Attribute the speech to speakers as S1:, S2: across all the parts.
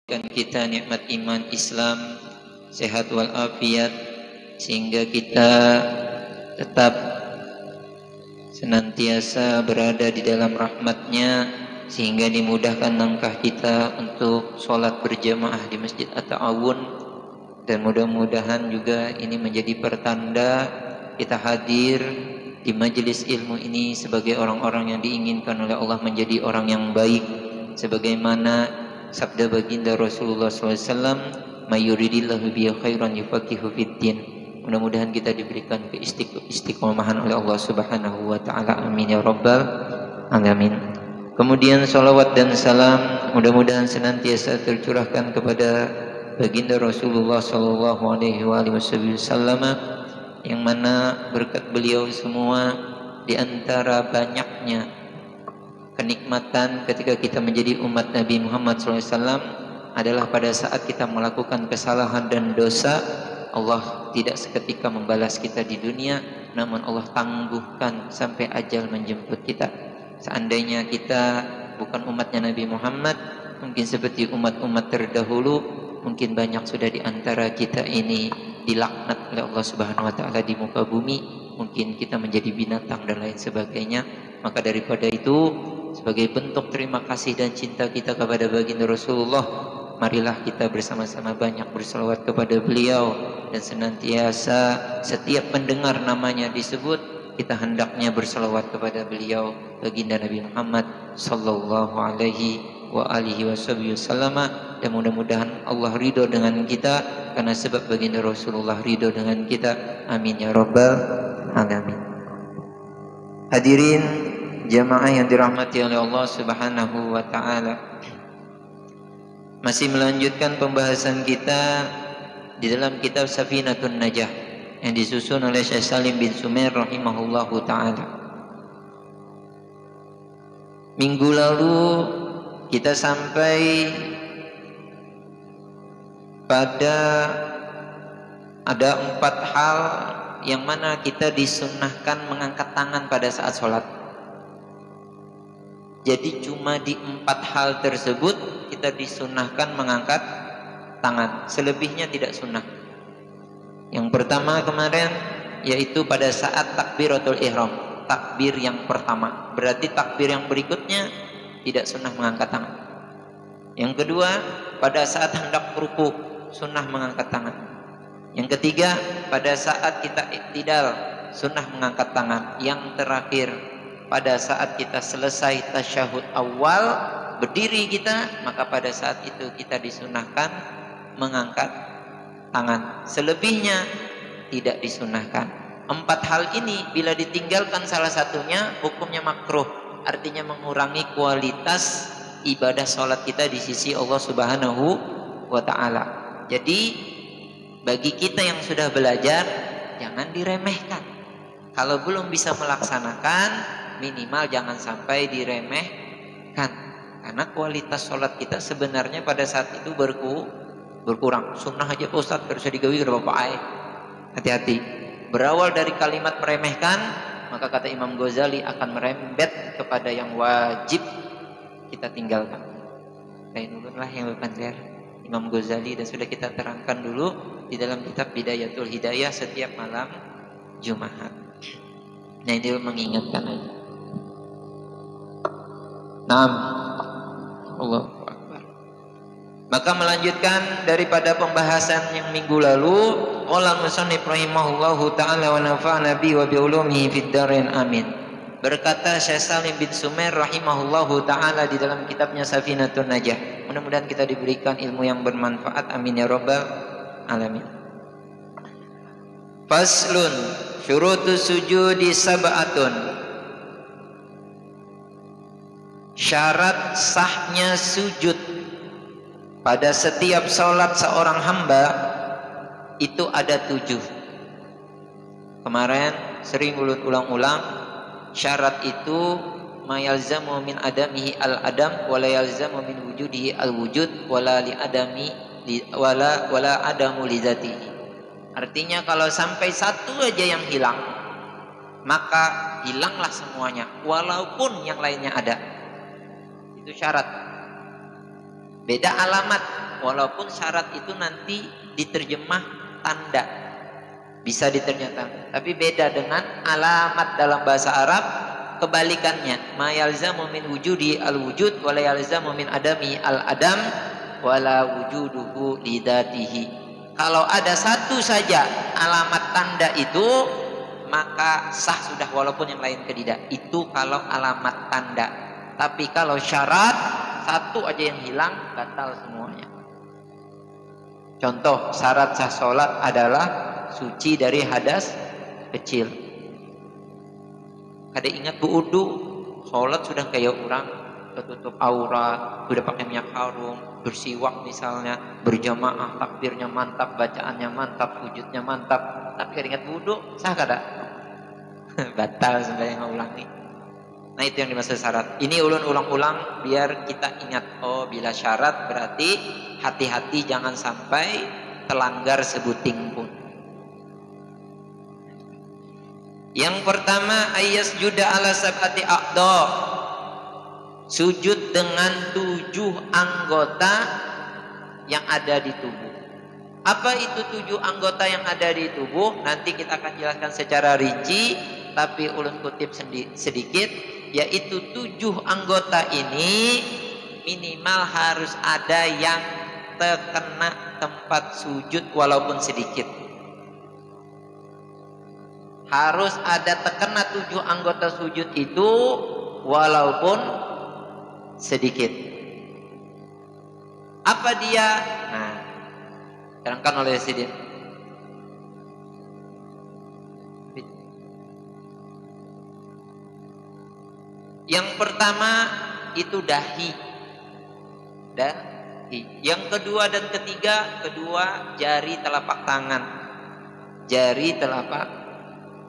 S1: kita nikmat iman Islam, sehat walafiat, sehingga kita tetap senantiasa berada di dalam rahmat-Nya, sehingga dimudahkan langkah kita untuk sholat berjamaah di Masjid At-Ta'awun. Dan mudah-mudahan juga ini menjadi pertanda kita hadir di majelis ilmu ini sebagai orang-orang yang diinginkan oleh Allah menjadi orang yang baik, sebagaimana sabda baginda Rasulullah SAW, "Mayuridillahu bihi khairan yufaqihu fiddin." Mudah-mudahan kita diberikan keistiqomahan oleh Allah Subhanahu wa taala. Amin ya rabbal alamin. Kemudian salawat dan salam mudah-mudahan senantiasa tercurahkan kepada baginda Rasulullah sallallahu alaihi wasallam, yang mana berkat beliau semua di antara banyaknya kenikmatan ketika kita menjadi umat Nabi Muhammad SAW adalah pada saat kita melakukan kesalahan dan dosa, Allah tidak seketika membalas kita di dunia, namun Allah tangguhkan sampai ajal menjemput kita. Seandainya kita bukan umatnya Nabi Muhammad, mungkin seperti umat-umat terdahulu, mungkin banyak sudah di antara kita ini dilaknat oleh Allah Subhanahu wa taala di muka bumi, mungkin kita menjadi binatang dan lain sebagainya. Maka daripada itu, sebagai bentuk terima kasih dan cinta kita kepada baginda Rasulullah, marilah kita bersama-sama banyak berselawat kepada beliau, dan senantiasa setiap mendengar namanya disebut, kita hendaknya berselawat kepada beliau, baginda Nabi Muhammad sallallahu alaihi wa alihi wasallam. Dan mudah-mudahan Allah ridho dengan kita karena sebab baginda Rasulullah ridho dengan kita. Amin ya rabbal alamin. Hadirin jamaah yang dirahmati oleh Allah Subhanahu wa taala, masih melanjutkan pembahasan kita di dalam kitab Safinatun Najah yang disusun oleh Syekh Salim bin Sumair rahimahullahu taala. Minggu lalu kita sampai pada ada 4 hal yang mana kita disunnahkan mengangkat tangan pada saat sholat. Jadi cuma di 4 hal tersebut kita disunnahkan mengangkat tangan, selebihnya tidak sunnah. Yang pertama kemarin yaitu pada saat takbiratul ihram, takbir yang pertama, berarti takbir yang berikutnya tidak sunnah mengangkat tangan. Yang kedua, pada saat hendak ruku sunnah mengangkat tangan. Yang ketiga, pada saat kita i'tidal sunnah mengangkat tangan. Yang terakhir, pada saat kita selesai tasyahud awal berdiri kita, maka pada saat itu kita disunnahkan mengangkat tangan. Selebihnya tidak disunnahkan. 4 hal ini bila ditinggalkan salah satunya hukumnya makruh, artinya mengurangi kualitas ibadah sholat kita di sisi Allah Subhanahu wa ta'ala. Jadi bagi kita yang sudah belajar, jangan diremehkan. Kalau belum bisa melaksanakan, minimal jangan sampai diremehkan, karena kualitas sholat kita sebenarnya pada saat itu berkurang. Sunnah aja Ustaz harus digawi ke bapak. Hati-hati. Berawal dari kalimat meremehkan, maka kata Imam Ghazali akan merembet kepada yang wajib kita tinggalkan. Lain ulunlah yang berpanjar Imam Ghazali, dan sudah kita terangkan dulu di dalam kitab Bidayatul Hidayah setiap malam Jumat. Nah, ini mengingatkan aja. Naam. Allahu Akbar. Maka melanjutkan daripada pembahasan yang minggu lalu, qala musannif rahimahullahu taala wa nafa'ana bi wa bi ulumihi fid dharain amin. Berkata Syekh Salim bin Sumair rahimahullahu taala di dalam kitabnya Safinatun Najah. Mudah-mudahan kita diberikan ilmu yang bermanfaat. Amin ya rabbal alamin. Faslun syurutus sujudi sab'atun. Syarat sahnya sujud pada setiap salat seorang hamba itu ada 7. Kemarin sering ulang-ulang, syarat itu mayalzamu min adamihi al-adam wala yalzamu min wujudihi al-wujud wala li adami wala adamu li zatihi. Artinya kalau sampai satu aja yang hilang, maka hilanglah semuanya walaupun yang lainnya ada. Itu syarat. Beda alamat. walaupun syarat itu nanti diterjemah tanda, bisa diterjemahkan, tapi beda dengan alamat dalam bahasa Arab. Kebalikannya, ma yalzamu min wujudi al-wujud wa la yalzamu min adami al-adam wa la wujuduhu lidatihi. Kalau ada satu saja alamat tanda itu, maka sah sudah walaupun yang lain tidak. Itu kalau alamat tanda. Tapi kalau syarat satu aja yang hilang, batal semuanya. Contoh, syarat sah sholat adalah suci dari hadas kecil. Kada ingat wudu, sholat sudah kayak orang, tertutup aurat, sudah pakai minyak harum, bersiwak misalnya, berjamaah, takbirnya mantap, bacaannya mantap, sujudnya mantap, tapi kada ingat wudu, sah kada? Batal sebenarnya ngulangi. Nah itu yang dimaksud syarat. Ini ulun ulang-ulang biar kita ingat, oh bila syarat berarti hati-hati jangan sampai terlanggar sebuting pun. Yang pertama, ayas juda ala sab'ati aqda, sujud dengan 7 anggota yang ada di tubuh. Apa itu 7 anggota yang ada di tubuh? Nanti kita akan jelaskan secara rinci, tapi ulun kutip sedikit, yaitu 7 anggota ini minimal harus ada yang terkena tempat sujud walaupun sedikit. Harus ada terkena 7 anggota sujud itu walaupun sedikit. Apa dia? Nah, terangkan oleh Sidin. Yang pertama itu dahi. Dahi. Yang kedua dan ketiga, kedua jari telapak tangan. Jari telapak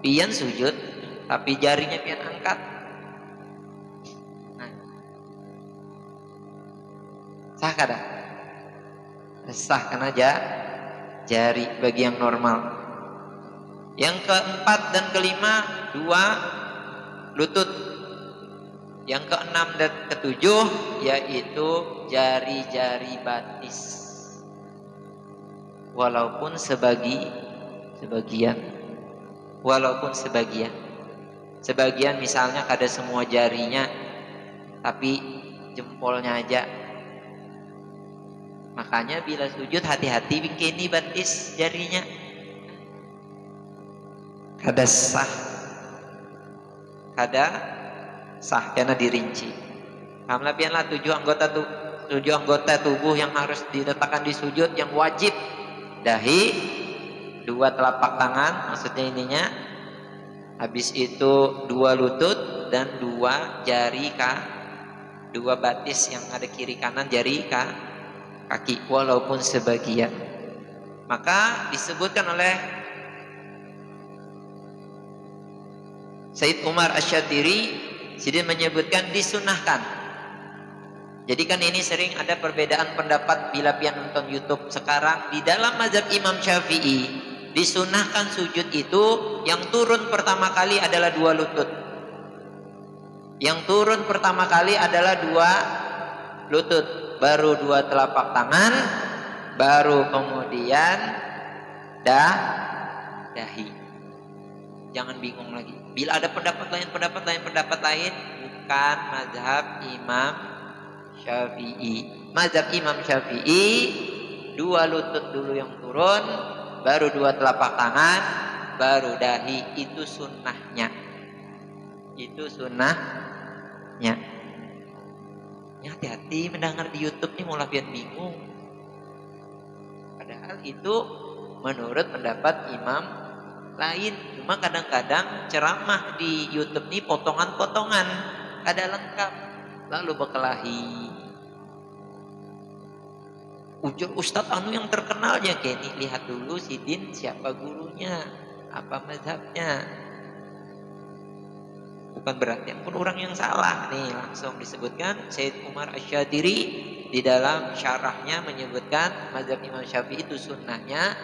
S1: pian sujud, tapi jarinya pian angkat. Nah. Sah kada? Sah kan aja jari bagi yang normal. Yang keempat dan kelima 2 lutut. Yang keenam dan ketujuh yaitu jari-jari batis. Walaupun sebagian. Walaupun sebagian misalnya kada semua jarinya, tapi jempolnya aja. Makanya bila sujud hati-hati bikini batis jarinya. Kada sah karena dirinci. Kamla pianlah 7 anggota tubuh yang harus diletakkan di sujud yang wajib. Dahi, 2 telapak tangan, maksudnya ininya. Habis itu 2 lutut dan 2 jari 2 batis yang ada kiri kanan jari kaki walaupun sebagian. Maka disebutkan oleh Said Umar Asy-Syadzili, Sidin menyebutkan disunahkan. Jadi kan ini sering ada perbedaan pendapat bila pian nonton YouTube sekarang. Di dalam mazhab Imam Syafi'i disunahkan sujud itu yang turun pertama kali adalah 2 lutut. Yang turun pertama kali adalah 2 lutut, baru 2 telapak tangan, baru kemudian dahi. Jangan bingung lagi. Bila ada pendapat lain, bukan mazhab Imam Syafi'i. Mazhab Imam Syafi'i 2 lutut dulu yang turun, baru 2 telapak tangan, baru dahi. Itu sunnahnya. Ya, hati-hati mendengar di YouTube nih mulai pian bingung. Padahal itu menurut pendapat imam lain. Cuma kadang-kadang ceramah di YouTube nih potongan-potongan, kada lengkap, lalu berkelahi. Ujar Ustadz yang terkenalnya Kenny, lihat dulu Sidin siapa gurunya, apa mazhabnya. Bukan berarti pun orang yang salah. Nih langsung disebutkan Said Umar Asy-Syadzili di dalam syarahnya menyebutkan mazhab Imam Syafi'i itu sunnahnya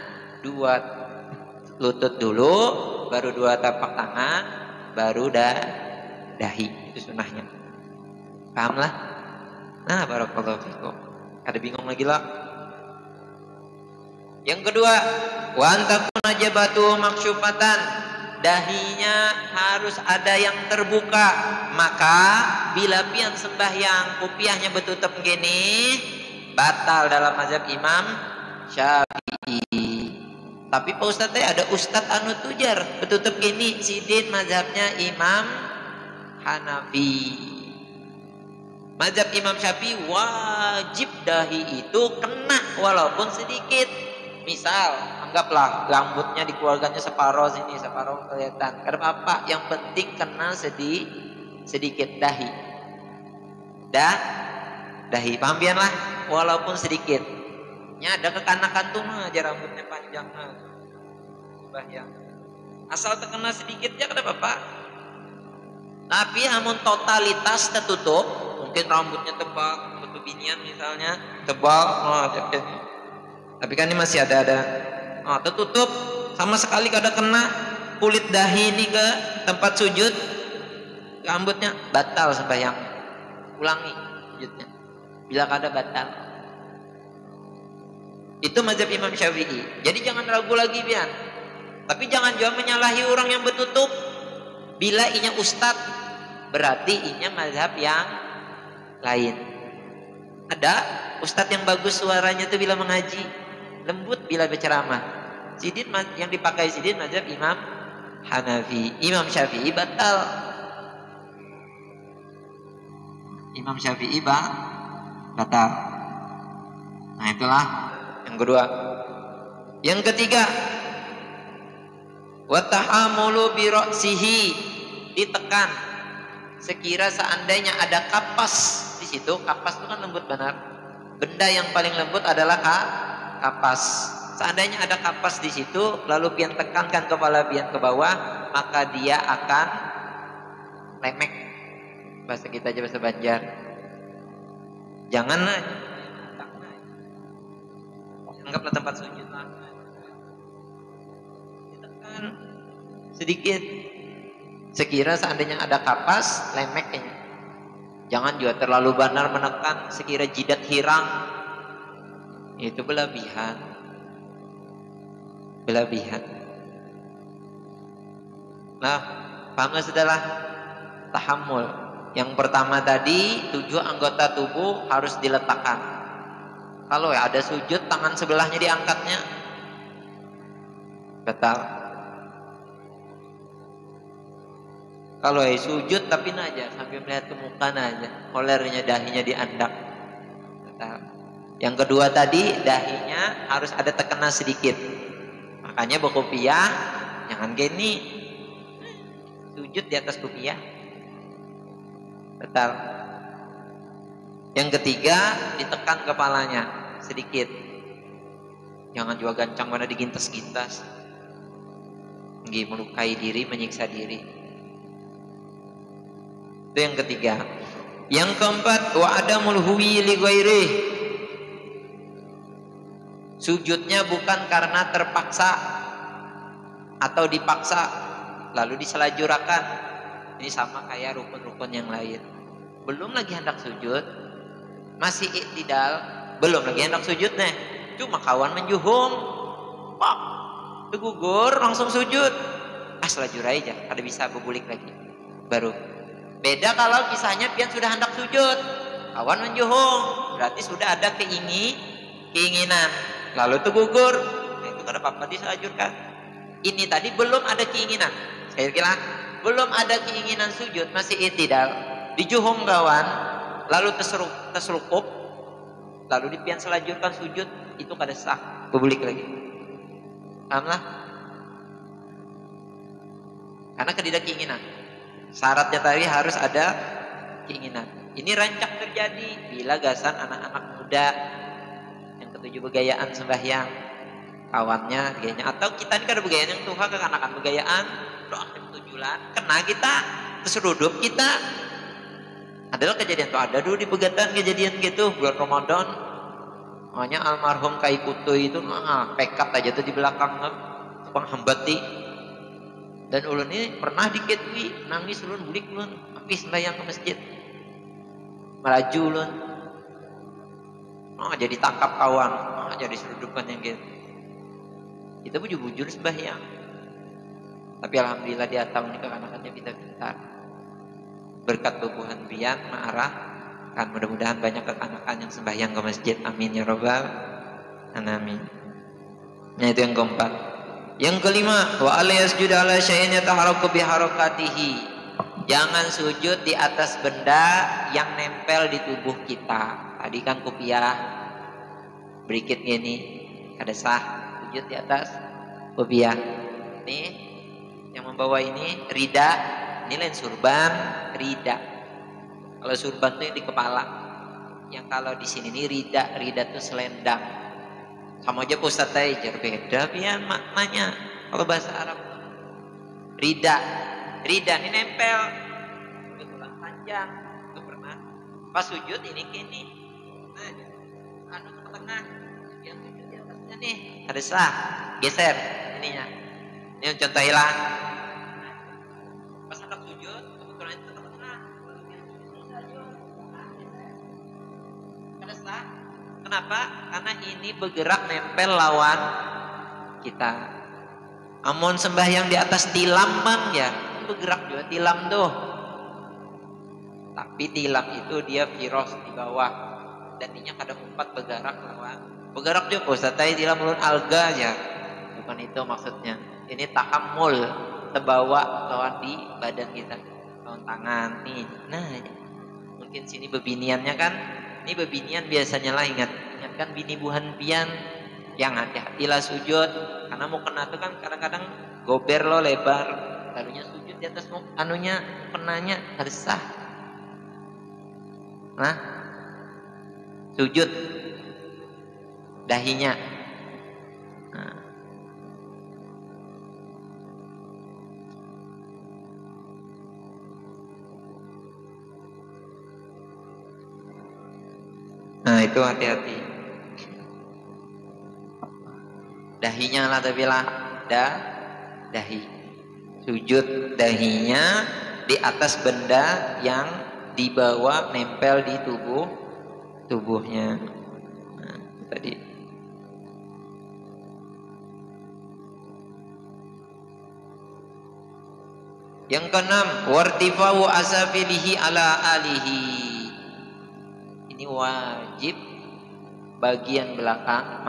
S1: 2 lutut dulu, baru 2 tapak tangan, baru dahi. Itu sunnahnya. Paham lah? Nah, barakallahu fikum. Ada bingung lagi lah? Yang kedua, wa antakuna jabatu maksyufatan, dahinya harus ada yang terbuka. Maka bila pian sembahyang kupiahnya betutup gini, batal dalam mazhab Imam Syafi'i. Tapi Pak Ustadz ada Ustadz anu tujar betutup gini, sidin mazhabnya Imam Hanafi. Mazhab Imam Syafi'i wajib dahi itu kena walaupun sedikit. Misal, anggaplah rambutnya di keluarganya separuh sini, separuh kelihatan. Karena apa? Yang penting kena sedikit dahi. Dahi, paham pian lah, walaupun sedikit. Ya ada kekanakan tuh mah aja rambutnya panjang bahaya. Asal terkena sedikit ya kada apa-apa. Tapi amun totalitas tertutup, mungkin rambutnya tebal, betul binian misalnya, tebal, tapi kan ini masih ada tertutup sama sekali kada kena kulit dahi ini ke tempat sujud, rambutnya batal sembahyang, ulangi sujudnya bila kada batal. Itu mazhab Imam Syafi'i. Jadi jangan ragu lagi pian. Tapi jangan juga menyalahi orang yang betutup. Bila inya ustad, berarti inya mazhab yang lain. Ada ustad yang bagus suaranya itu bila mengaji, lembut bila berceramah. Sidin yang dipakai sidin mazhab Imam Hanafi. Imam Syafi'i batal. Imam Syafi'i batal. Nah itulah yang kedua. Yang ketiga, wa tahamulu bi ra'sihi, ditekan. Sekira seandainya ada kapas di situ, kapas itu kan lembut benar. Benda yang paling lembut adalah kapas. Seandainya ada kapas di situ, lalu pian tekankan kepala pian ke bawah, maka dia akan lemek. Bahasa kita aja bahasa Banjar. Jangan anggaplah tempat sujud lah. Ditekan sedikit. Sekira seandainya ada kapas, lemek kayaknya. Jangan juga terlalu benar menekan sekira jidat hirang. Itu berlebihan. Nah, pahamlah setelah tahammul. Yang pertama tadi, 7 anggota tubuh harus diletakkan. Kalau ya ada sujud, tangan sebelahnya diangkatnya, batal. Kalau ya sujud tapi aja sambil melihat ke muka aja, kolernya dahinya diandak, batal. Yang kedua tadi, dahinya harus ada tekena sedikit. Makanya berkopiah jangan gini, sujud di atas kopiah, batal. Yang ketiga, ditekan kepalanya sedikit. Jangan juga gancang mana digintas-gintas. Nggih melukai diri, menyiksa diri. Itu yang ketiga. Yang keempat, wa adamul huwi li ghairi. Sujudnya bukan karena terpaksa atau dipaksa lalu diselajurakan. Ini sama kayak rukun-rukun yang lain. Belum lagi hendak sujud, masih iktidal, belum lagi hendak sujud nih, cuma kawan menjuhung, pak, tegugur langsung sujud, selajur aja, kada bisa berbulik lagi, baru. Beda kalau kisahnya pian sudah hendak sujud, kawan menjuhung, berarti sudah ada keinginan, lalu tegugur, nah itu kada apa-apa diselajurkan. Ini tadi belum ada keinginan, saya kira belum ada keinginan sujud, masih iktidal, dijuhung kawan, lalu terserukup, lalu dipian selajurkan sujud, itu kada sah, berbulik lagi. Pahamlah? Karena tidak keinginan. Syaratnya tadi harus ada keinginan. Ini rancak terjadi bila gasan anak-anak muda yang ketujuh begayaan sembahyang, kawannya gayanya, atau kita ini kada begayaan yang tuha kekanakan begayaan, doa ketujulan, kena kita, keserudup kita. Adalah kejadian tuh, ada dulu di Pegatan kejadian gitu bulan Ramadan. Makanya almarhum Kai Kutu itu pekat aja tuh di belakang tukang hambati. Dan ulun ini pernah diketui nangis ulun, bulik ulun habis sembahyang ke masjid. Melaju ulun. Jadi tangkap kawan, jadi serudupan yang gitu. Kita bujur-bujur sembahyang. Tapi alhamdulillah di tahun ini anak-anaknya pintar-pintar. Berkat bebuhan pian ma'arah kan mudah-mudahan banyak kekanakan yang sembahyang ke masjid. Amin ya rabbal alamin. Nah itu yang keempat. Yang kelima, wa ala yasjud ala syai'in yataharraku biharakatihi. Jangan sujud di atas benda yang nempel di tubuh kita. Tadi kan kopiah berikit gini, ada sah sujud di atas kopiah. Ini yang membawa ini rida, ini lain surban, rida. Kalau surban itu yang di kepala. Yang kalau di sini ini rida tuh selendang. Sama aja Ustaz Taijer beda pian maknanya. Kalau bahasa Arab rida ini nempel ke tulang panjang. Itu pernah pas sujud ini gini. Nah, anu ke tengah. Yang sujud di atasnya nih ada sah, geser ininya. Ini contoh hilang. Pas hendak sujud kebetulan itu ke tengah. Ada sah. Kenapa? Karena ini bergerak nempel lawan kita. Amun sembahyang di atas tilam bang ya, bergerak juga tilam tuh. Tapi tilam itu dia viros di bawah. Dan ininya kadang empat bergerak lawan. Bergerak juga Ustaz, tadi tilam ulun alga ya. Bukan itu maksudnya. Ini tahammul, terbawa lawan di badan kita. Lawan tangan nih. Nah, mungkin sini bebiniannya kan. Ini bebinian biasanya lah ingatkan bini buhan pian yang hati-hatilah sujud karena mau kena tuh kan kadang-kadang gober lo lebar lalunya sujud di atas anunya kenanya harus sah. Nah sujud dahinya. Nah itu hati-hati. Dahinya lah tapi lah dahi. Sujud dahinya di atas benda yang dibawa nempel di tubuhnya. Nah, tadi. Yang keenam, wartifa'u asafilihi ala alihi. Ini wajib bagian belakang,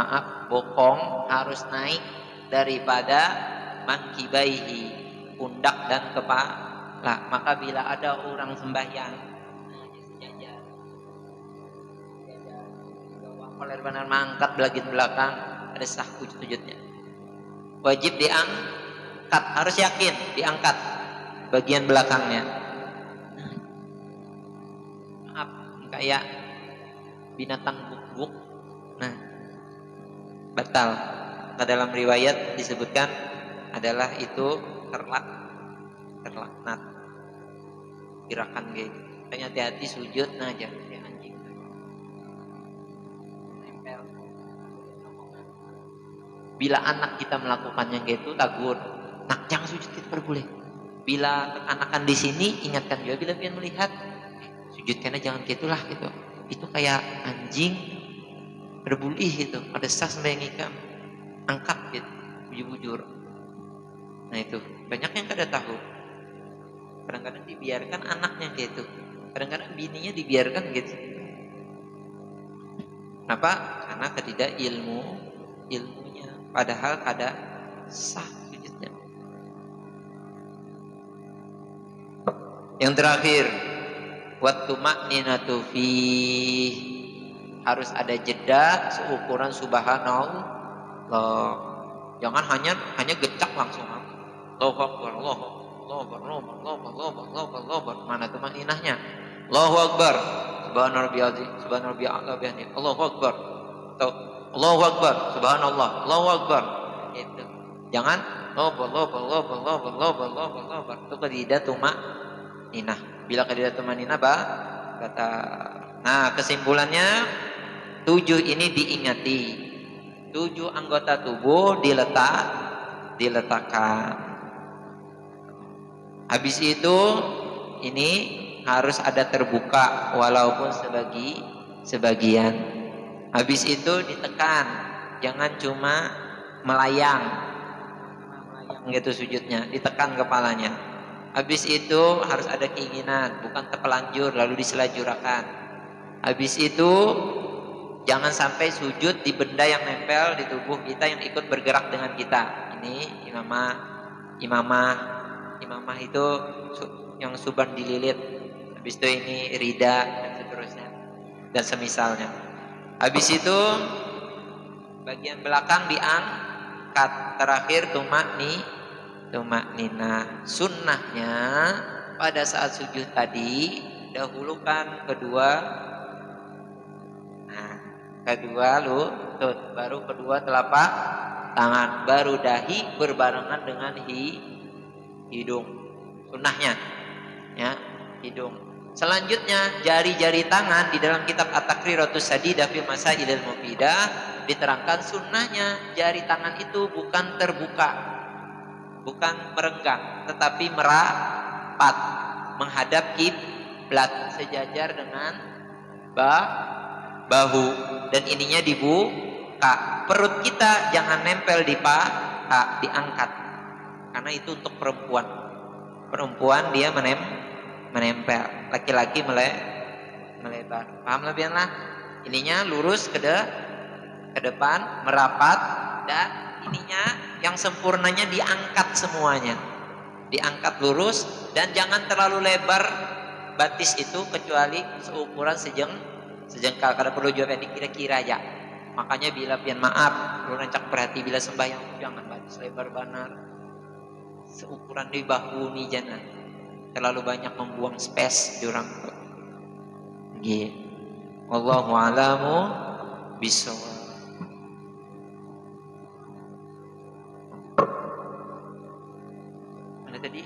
S1: bokong harus naik daripada mangkibaihi, pundak dan kepala. Maka bila ada orang sembahyang sejajar kalau benar mangkat bagian belakang ada sah sujudnya. Wajib diangkat, harus yakin diangkat bagian belakangnya. Maaf, kayak binatang buk-buk. Nah, batal. Nah, dalam riwayat disebutkan adalah itu terlaknat. Gerakan gitu. Hanya hati-hati sujud nah jangan kayak anjing. Nempel. Bila anak kita melakukannya gitu tagur. Nak jangan sujud gitu boleh. Bila kekanakan di sini ingatkan juga bila pian melihat sujud karena jangan gitulah gitu. Itu kayak anjing berbulih gitu, ada sah sembahyang ikam, angkat gitu, bujur-bujur. Nah itu banyak yang kada tahu. Kadang-kadang dibiarkan anaknya gitu, kadang-kadang bininya dibiarkan gitu. Kenapa? Karena ketidak ilmunya, padahal kada sah sujudnya. Yang terakhir, waktu ma'ninatu fih, harus ada jeda seukuran subhanallah. Jangan hanya gecak langsung. Allahu akbar, Allahu akbar, Allahu akbar. Mana tuh ma'ninahnya? Allahu akbar, subhanallah bihamdihi, Allahu akbar. Atau Allahu akbar, subhanallah, Allahu akbar. Itu. Jangan Allahu akbar. Itu ketidak tumaninah. Bila ketidak tumaninah kata. Nah, kesimpulannya 7 ini diingati. 7 anggota tubuh diletakkan. Habis itu ini harus ada terbuka walaupun sebagian. Habis itu ditekan. Jangan cuma melayang gitu sujudnya, ditekan kepalanya. Habis itu harus ada keinginan, bukan terpelanjur lalu diselajurakan. Habis itu jangan sampai sujud di benda yang nempel di tubuh kita yang ikut bergerak dengan kita. Ini imamah itu yang suban dililit. Habis itu ini rida dan seterusnya dan semisalnya. Habis itu bagian belakang diangkat. Terakhir tumak nina. Sunnahnya pada saat sujud tadi dahulukan kedua lutut, baru kedua telapak tangan, baru dahi berbarengan dengan hidung. Sunnahnya ya, hidung. Selanjutnya jari-jari tangan di dalam kitab At-Taqriratus Sadidah fil Masailil Mufidah diterangkan sunnahnya jari tangan itu bukan terbuka, bukan merenggang, tetapi merapat menghadap kiblat sejajar dengan bahu, dan ininya dibuka. Perut kita jangan nempel di paha, diangkat, karena itu untuk perempuan. Perempuan dia menempel, laki-laki melebar. Paham lebihan lah. Ininya lurus ke depan, merapat, dan ininya yang sempurnanya diangkat semuanya, diangkat lurus, dan jangan terlalu lebar batis itu kecuali seukuran sejengkal. Kada perlu jawab yang dikira-kira aja. Makanya bila pian maaf, lu rancak perhati bila sembahyang jangan batis lebar banar, seukuran di bahu nih, jangan terlalu banyak membuang space di orang tuh. Gitu. Wallahu a'lamu bishawab. Mana tadi?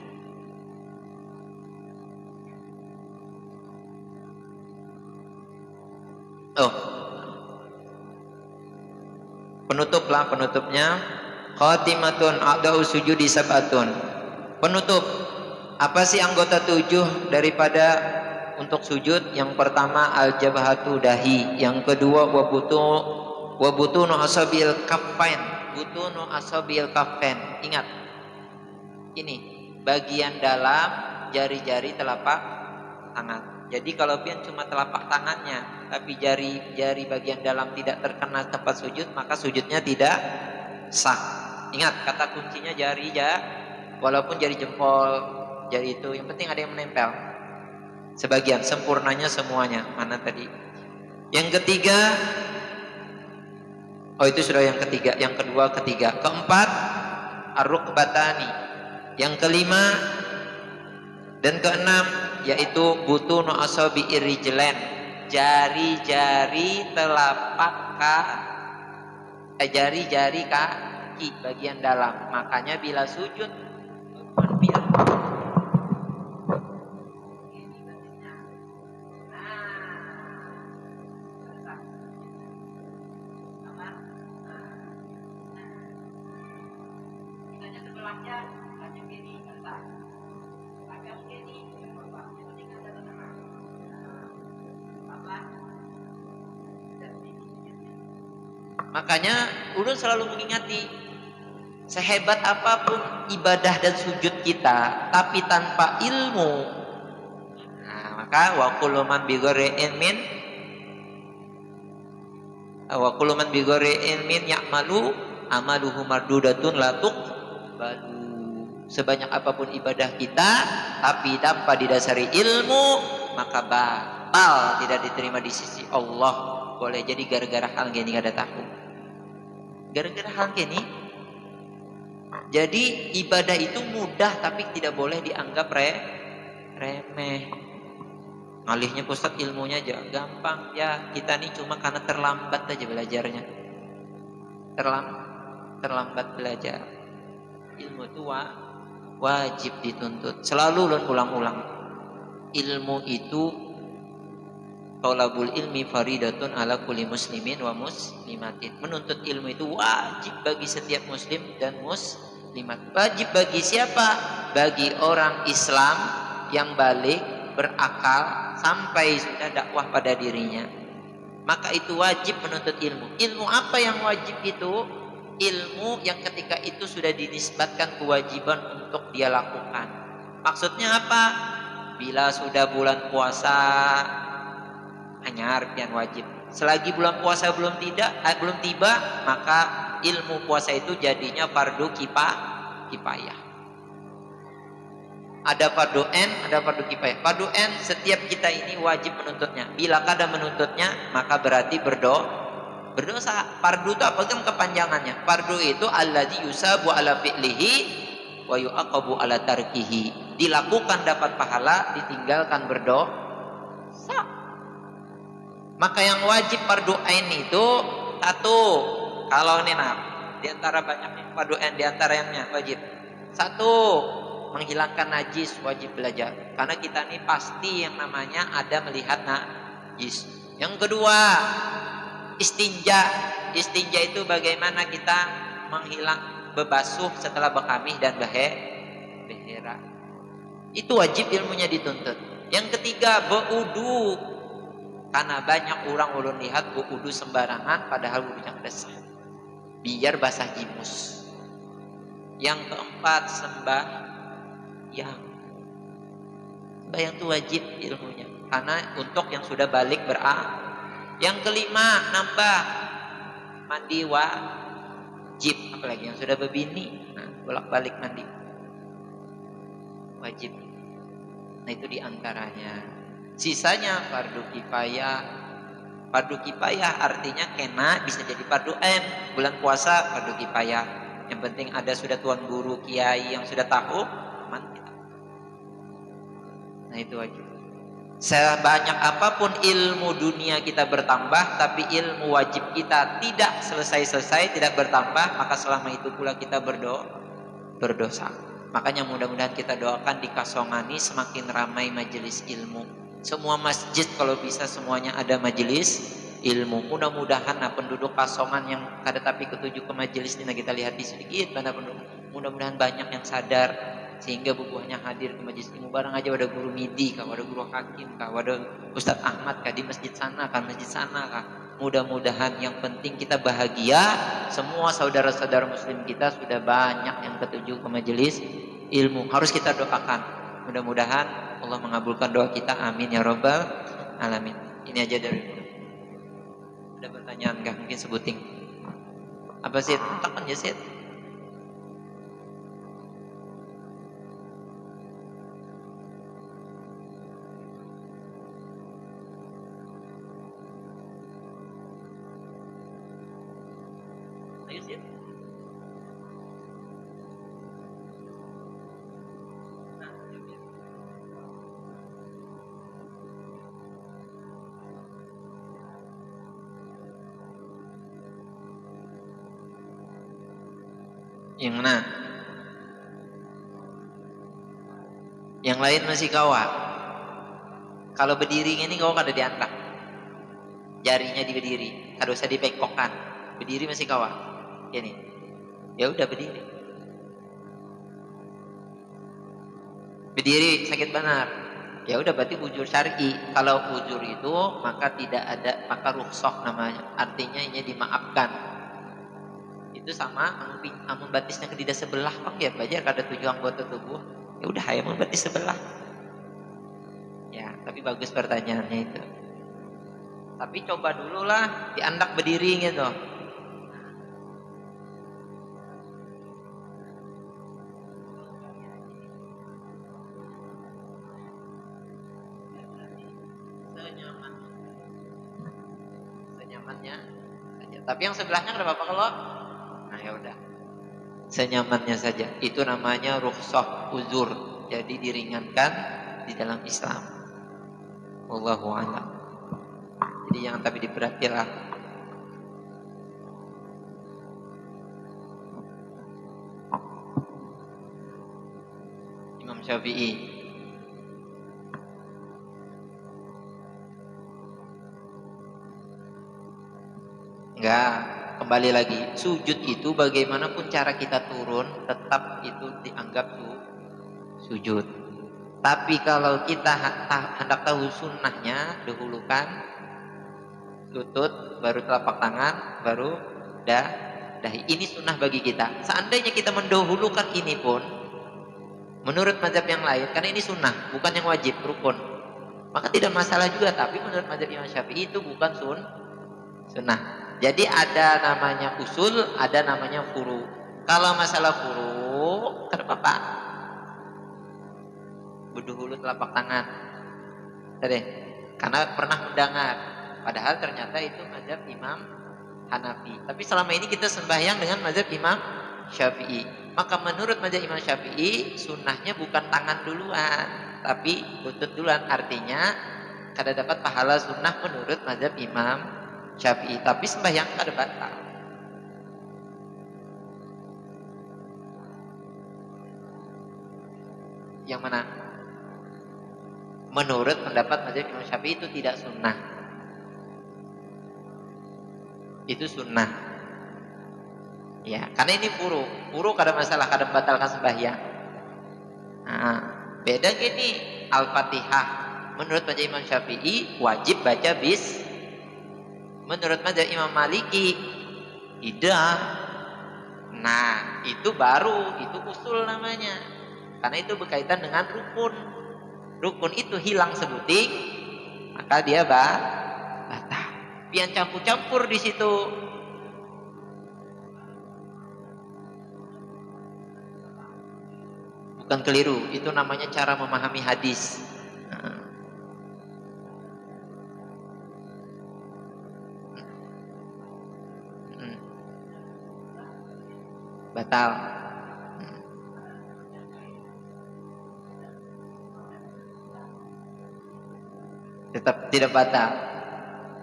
S1: Oh, penutupnya khatimatun a'dau sujudi sab'atun. Penutup, apa sih anggota 7 daripada untuk sujud? Yang pertama al-jabhatu, dahi. Yang kedua wabutunu asabil kaffain, butunu asabil kaffain. Ingat, ini bagian dalam jari-jari telapak tangan. Jadi kalau pian cuma telapak tangannya, tapi jari bagian dalam tidak terkena tempat sujud, maka sujudnya tidak sah. Ingat, kata kuncinya jari walaupun jari jempol, jari itu, yang penting ada yang menempel. Sebagian, sempurnanya semuanya. Mana tadi? Yang ketiga, oh itu sudah yang ketiga. Yang kedua, ketiga. Keempat, ar-rukbatani. Yang kelima dan keenam yaitu butunu asabi irrijlain, jari-jari telapak jari-jari kaki bagian dalam. Makanya bila sujud makanya ulun selalu mengingati, sehebat apapun ibadah dan sujud kita, tapi tanpa ilmu, maka wa kullu man bi ghairi ilmin ya'malu amaluhu mardudatun la tuqbalu. Sebanyak apapun ibadah kita, tapi tanpa didasari ilmu, maka batal, tidak diterima di sisi Allah. Boleh jadi gara-gara hal gini kada tahu. Gara-gara hal gini, jadi ibadah itu mudah tapi tidak boleh dianggap remeh. Ngalihnya Ustaz ilmunya aja gampang ya, kita nih cuma karena terlambat aja belajarnya. Terlambat belajar. Ilmu itu wajib dituntut. Selalu ulang-ulang. Ilmu itu thalabul ilmi faridatun ala kulli muslimin wa muslimatin. Menuntut ilmu itu wajib bagi setiap muslim dan muslimat. Wajib bagi siapa? Bagi orang Islam yang balik, berakal, sampai sudah dakwah pada dirinya. Maka itu wajib menuntut ilmu. Ilmu apa yang wajib itu? ilmu yang ketika itu sudah dinisbatkan kewajiban untuk dia lakukan. Maksudnya apa? Bila sudah bulan puasa anyar pian wajib. Selagi bulan puasa belum tiba, maka ilmu puasa itu jadinya fardu kifayah. Ada fardu ain, ada fardu kifayah. Fardu ain setiap kita ini wajib menuntutnya. Bila kada menuntutnya, maka berarti berdosa. Fardu itu apa kan kepanjangannya? Fardu itu allazi yusabu ala fi'lihi wa yu'aqabu ala tarkihi. Dilakukan dapat pahala, ditinggalkan berdosa. Maka yang wajib fardu ain itu satu. Kalau ini di antara banyaknya fardu ain, di antaranya wajib. Satu, menghilangkan najis, wajib belajar. Karena kita ini pasti yang namanya ada melihat najis. Yang kedua, istinja. Istinja itu bagaimana kita menghilang bebasuh setelah berkamih dan behera. Itu wajib ilmunya dituntut. Yang ketiga, berwudu. Karena banyak orang ulun lihat berwudu sembarangan padahal wudunya sah. Biar basah jimus. Yang keempat, sembahyang itu wajib ilmunya karena untuk yang sudah balik Yang kelima, nambah mandi wajib, apalagi yang sudah berbini, bolak-balik mandi wajib. Nah itu diantaranya. Sisanya fardu kifayah. Fardu kifayah artinya kena bisa jadi fardu ain. Bulan puasa fardu kifayah. Yang penting ada sudah tuan guru kiai yang sudah tahu, aman kita. Nah itu wajib. Sebanyak apapun ilmu dunia kita bertambah, tapi ilmu wajib kita tidak selesai-selesai, tidak bertambah, maka selama itu pula kita berdosa. Makanya mudah-mudahan kita doakan di Kasongani semakin ramai majelis ilmu. Semua masjid kalau bisa semuanya ada majelis ilmu. Mudah-mudahan penduduk Kasongan yang kada tapi ketujuh ke majelis ini kita lihat di sedikit penduduk. Mudah-mudahan banyak yang sadar sehingga bubuhnya hadir ke majelis ilmu. Barang aja ada guru midi kah, ada guru hakim kah, ada Ustadz Ahmad kah di masjid sana kah, Mudah-mudahan yang penting kita bahagia. Semua saudara-saudara muslim kita sudah banyak yang ketujuh ke majelis ilmu. Harus kita doakan. Mudah-mudahan Allah mengabulkan doa kita. Amin ya rabbal alamin. Ini aja dari ada pertanyaan nggak? Mungkin sebuting. Apa sih? Takkan ya sih? Ayo sih. Yang mana? Yang lain masih kawat. Kalau berdiri ini kau kada diangkat. Jarinya diberdiri, kada usah dipekokkan. Berdiri masih kawat. Ini. Ya udah berdiri. Berdiri sakit benar. Ya udah berarti ujur syar'i. Kalau ujur itu maka tidak ada, maka rukhsah namanya. Artinya ini dimaafkan. Itu sama amun batisnya ke tidak sebelah bang ya belajar kada 7 anggota tubuh. Ya udah amun batis sebelah. Ya, tapi bagus pertanyaannya itu. Tapi coba dulu lah diandak berdiri gitu. Senyamannya saja. Tapi yang sebelahnya enggak apa-apa kalau ya udah senyamannya saja. Itu namanya rukhsah uzur. Jadi diringankan di dalam Islam. Wallahu a'lam. Jadi jangan tapi diperhatikan. Imam Syafi'i. Enggak. Kembali lagi, sujud itu bagaimanapun cara kita turun, tetap itu dianggap sujud. Tapi kalau kita hendak tahu sunnahnya, dahulukan lutut, baru telapak tangan, baru Ini sunnah bagi kita. Seandainya kita mendahulukan ini pun, menurut mazhab yang lain, karena ini sunnah, bukan yang wajib, rukun, maka tidak masalah juga. Tapi menurut mazhab Imam Syafi'i itu bukan sunnah. Jadi ada namanya usul, ada namanya furu. Kalau masalah furu, kenapa Pak? Berdahulu telapak tangan. Tadi, karena pernah mendengar. Padahal ternyata itu mazhab Imam Hanafi. Tapi selama ini kita sembahyang dengan mazhab Imam Syafi'i. Maka menurut mazhab Imam Syafi'i, sunnahnya bukan tangan duluan, tapi lutut duluan. Artinya, kada dapat pahala sunnah menurut mazhab Imam Syafi'i. Tapi sembahyang kada batal. Yang mana? Menurut pendapat mazhab Imam Syafi'i itu tidak sunnah. Itu sunnah. Ya, karena ini furu. Furu kada masalah, kada membatalkan sembahyang. Nah, beda gini, Al-Fatihah. Menurut mazhab Imam Syafi'i wajib baca bis. Menurut mazhab Imam Maliki tidak. Nah, itu baru, itu usul namanya. Karena itu berkaitan dengan rukun. Rukun itu hilang sebuting, maka dia batal. Pian campur-campur di situ. Bukan keliru, itu namanya cara memahami hadis. Batal. Tetap tidak batal.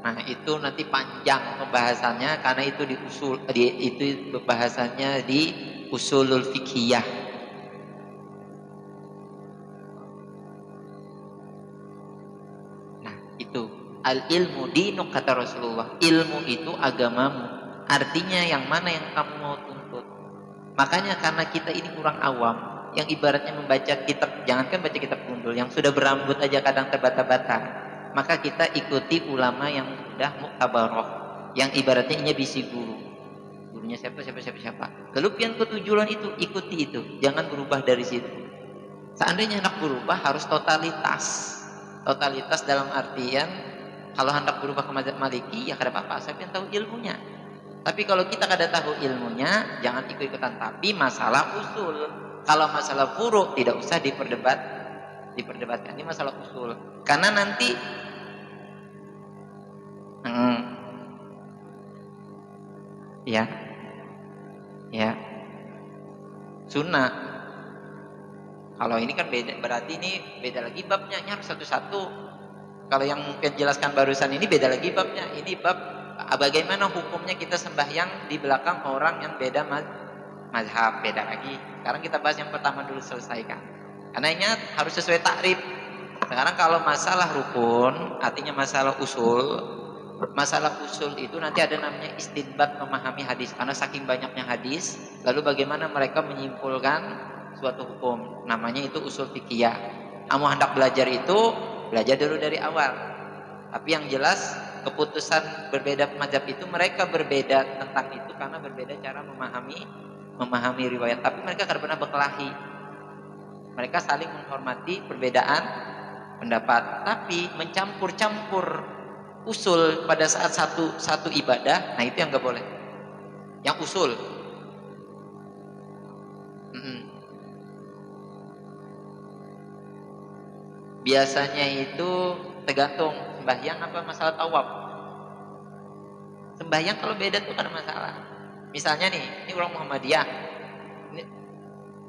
S1: Nah, itu nanti panjang pembahasannya karena itu itu pembahasannya di usulul fiqhiyah. Nah, itu al-ilmu dinuk kata Rasulullah. Ilmu itu agamamu. Artinya yang mana yang kamu mau tuntut. Makanya karena kita ini kurang awam, yang ibaratnya membaca kitab, jangankan baca kitab gundul, yang sudah berambut aja kadang terbata-bata. Maka kita ikuti ulama yang sudah muktabaroh, yang ibaratnya ini bisi guru. Gurunya siapa. Lalu pian ketujuan itu, ikuti itu. Jangan berubah dari situ. Seandainya hendak berubah harus totalitas. Totalitas dalam artian, kalau hendak berubah ke mazhab Maliki, ya kada apa-apa, saya pian tahu ilmunya. Tapi kalau kita kada tahu ilmunya, jangan ikut-ikutan. Tapi masalah usul. Kalau masalah furu tidak usah diperdebatkan. Ini masalah usul. Karena nanti ya sunnah. Kalau ini kan beda, berarti ini beda lagi babnya, harus satu-satu. Kalau yang mungkin jelaskan barusan ini beda lagi babnya. Ini bab bagaimana hukumnya kita sembahyang di belakang orang yang beda mazhab, beda lagi. Sekarang kita bahas yang pertama dulu, selesaikan. Karena ingat harus sesuai takrif. Sekarang kalau masalah rukun, artinya masalah usul. Masalah usul itu nanti ada namanya istinbat, memahami hadis. Karena saking banyaknya hadis, lalu bagaimana mereka menyimpulkan suatu hukum. Namanya itu usul fikih. Kamu hendak belajar itu, belajar dulu dari awal. Tapi yang jelas keputusan berbeda mazhab itu mereka berbeda tentang itu karena berbeda cara memahami riwayat. Tapi mereka tidak pernah berkelahi. Mereka saling menghormati perbedaan pendapat, tapi mencampur-campur usul pada saat satu ibadah, nah itu yang nggak boleh. Yang usul, biasanya itu tergantung sembahyang apa masalah tawaf. Sembahyang kalau beda tuh kan masalah. Misalnya nih, ini orang Muhammadiyah,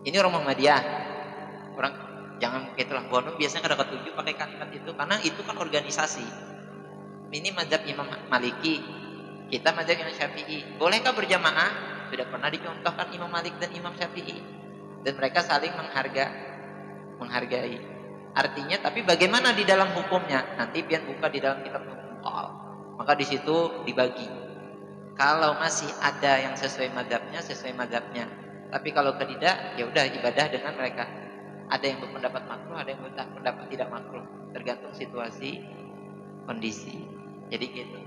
S1: ini orang Muhammadiyah, orang jangan itulah bono biasanya kada ketujuh pakai kalimat itu karena itu kan organisasi. Ini mazhab Imam Maliki, kita mazhab Imam Syafi'i. Bolehkah berjamaah? Sudah pernah dicontohkan Imam Malik dan Imam Syafi'i, dan mereka saling menghargai. Artinya, tapi bagaimana di dalam hukumnya? Nanti pian buka di dalam kitab Muqal. Maka di situ dibagi. Kalau masih ada yang sesuai mazhabnya. Tapi kalau tidak, ya udah ibadah dengan mereka. Ada yang berpendapat makruh, ada yang berpendapat tidak makruh, tergantung situasi, kondisi. Jadi gitu.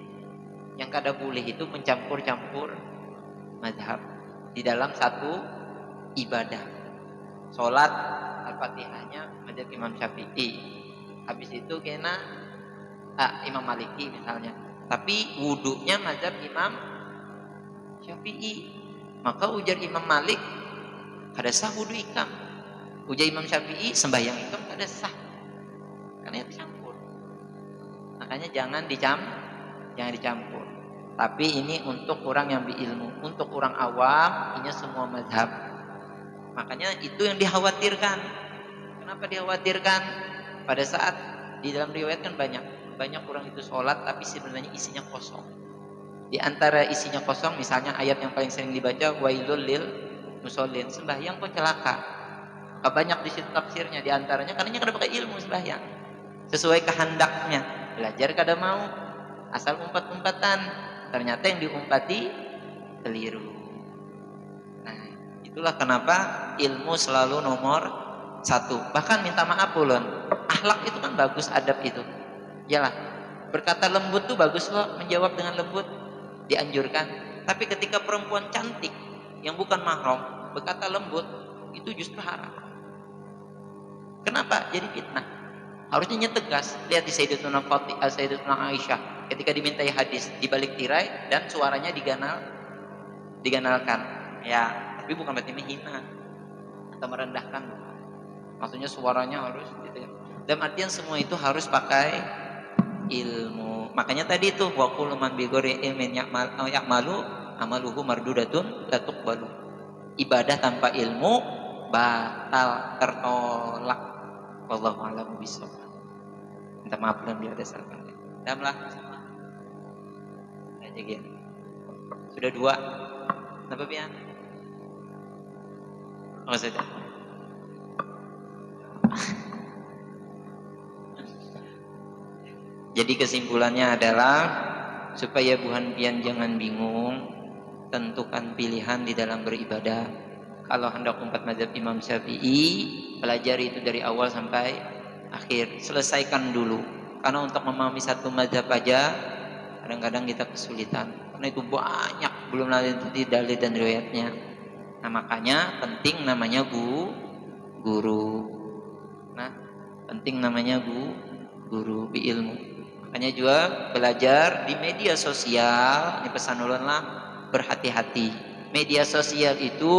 S1: Yang kada boleh itu mencampur-campur mazhab di dalam satu ibadah. Sholat Al-Fatihahnya mazhab Imam Syafi'i, habis itu kena Imam Maliki misalnya, tapi wudunya mazhab Imam Syafi'i. Maka ujar Imam Malik kada sah wudu ikam, ujar Imam Syafi'i sembahyang ikam kada sah, karena itu campur. Makanya jangan dicampur. Tapi ini untuk orang yang berilmu. Untuk orang awam ini semua mazhab. Makanya itu yang dikhawatirkan. Kenapa dikhawatirkan? Pada saat di dalam riwayat kan banyak orang itu sholat tapi sebenarnya isinya kosong. Di antara isinya kosong misalnya ayat yang paling sering dibaca wailul lil musallin, sembahyang kok celaka. Banyak di situ tafsirnya, di antaranya karena kada pakai ilmu sembahyang sesuai kehendaknya, belajar kada mau, asal umpat-umpatan, ternyata yang diumpati keliru. Nah, itulah kenapa ilmu selalu nomor 1. Bahkan minta maaf ulun, akhlak itu kan bagus, adab itu yalah, berkata lembut tuh bagus loh, menjawab dengan lembut dianjurkan. Tapi ketika perempuan cantik yang bukan mahram berkata lembut, itu justru haram. Kenapa? Jadi fitnah. Harusnya tegas. Lihat di Sayyidatuna Aisyah ketika dimintai hadis dibalik tirai dan suaranya diganalkan. Ya, tapi bukan berarti menghina atau merendahkan. Maksudnya suaranya harus gitu ya. Dalam artian semua itu harus pakai ilmu. Makanya tadi itu wa kullu man bi ghairi ilmin ya'malu amaluhu mardudatun la tuqbalu. Ibadah tanpa ilmu batal, tertolak. Wallahu a'lam bishawab. Minta maaf dan biar ada salah. Damlah. Aja gini. Sudah 2. Kenapa pian? Oh, sudah. Jadi kesimpulannya adalah supaya buhan pian jangan bingung, tentukan pilihan di dalam beribadah. Kalau hendak 4 mazhab Imam Syafi'i, pelajari itu dari awal sampai akhir, selesaikan dulu. Karena untuk memahami satu mazhab aja kadang-kadang kita kesulitan, karena itu banyak, belum lagi dalil dan riwayatnya. Nah, makanya penting namanya guru. Nah, penting namanya guru ilmu. Makanya juga belajar di media sosial. Ini pesan ulun lah, berhati-hati. Media sosial itu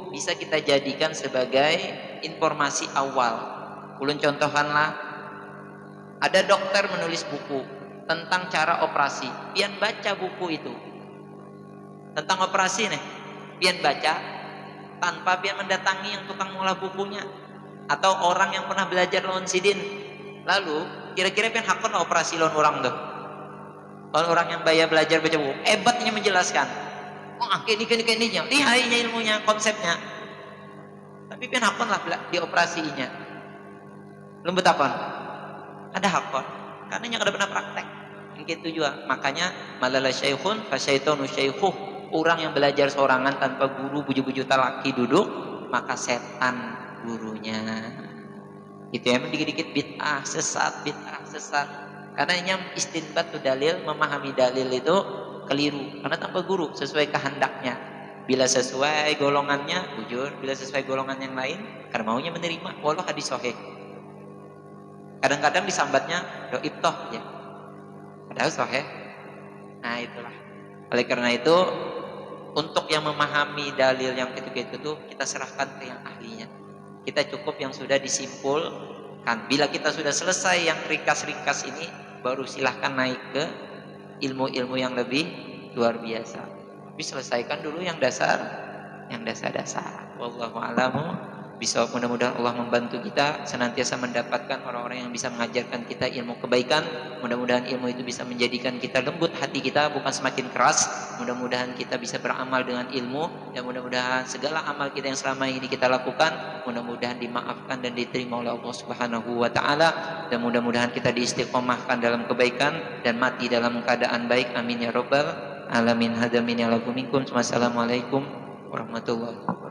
S1: bisa kita jadikan sebagai informasi awal. Ulun contohkanlah, ada dokter menulis buku tentang cara operasi. Pian baca buku itu tentang operasi nih, pian baca tanpa pian mendatangi yang tukang ngolah bukunya atau orang yang pernah belajar lawan sidin. Lalu kira-kira pian hakon operasi lawan orang tuh, lawan orang yang belajar baca buku, hebatnya menjelaskan. Oh, ini lihainya ilmunya, konsepnya. Tapi pian hakon lah di operasinya. Lembut hakon. Ada hakon. Karena yang kada pernah praktek. Yang gitu juga. Makanya malala syaikhun fa syaitanu syaikhuh. Orang yang belajar sorangan tanpa guru, buju-buju talaki duduk, maka setan gurunya. Itu emang dikit-dikit bid'ah sesat. Karena yang istinbat tu dalil, memahami dalil itu keliru karena tanpa guru, sesuai kehendaknya. Bila sesuai golongannya bujur, bila sesuai golongan yang lain karena maunya menerima walau hadis sahih. Kadang-kadang disambatnya doib toh ya, padahal sahih. Nah, itulah. Oleh karena itu, untuk yang memahami dalil yang itu tuh kita serahkan ke yang ahlinya. Kita cukup yang sudah disimpulkan. Bila kita sudah selesai yang ringkas-ringkas ini, baru silahkan naik ke ilmu-ilmu yang lebih luar biasa. Tapi selesaikan dulu yang dasar-dasar. Wallahu a'lamu bishawab. Mudah-mudahan Allah membantu kita senantiasa mendapatkan orang-orang yang bisa mengajarkan kita ilmu kebaikan. Mudah-mudahan ilmu itu bisa menjadikan kita lembut hati kita, bukan semakin keras. Mudah-mudahan kita bisa beramal dengan ilmu, dan mudah-mudahan segala amal kita yang selama ini kita lakukan mudah-mudahan dimaafkan dan diterima oleh Allah Subhanahu wa taala, dan mudah-mudahan kita diistiqomahkan dalam kebaikan dan mati dalam keadaan baik. Amin ya rabbal alamin. Hada min ya lakum minkum. Wassalamualaikum warahmatullahi wabarakatuh.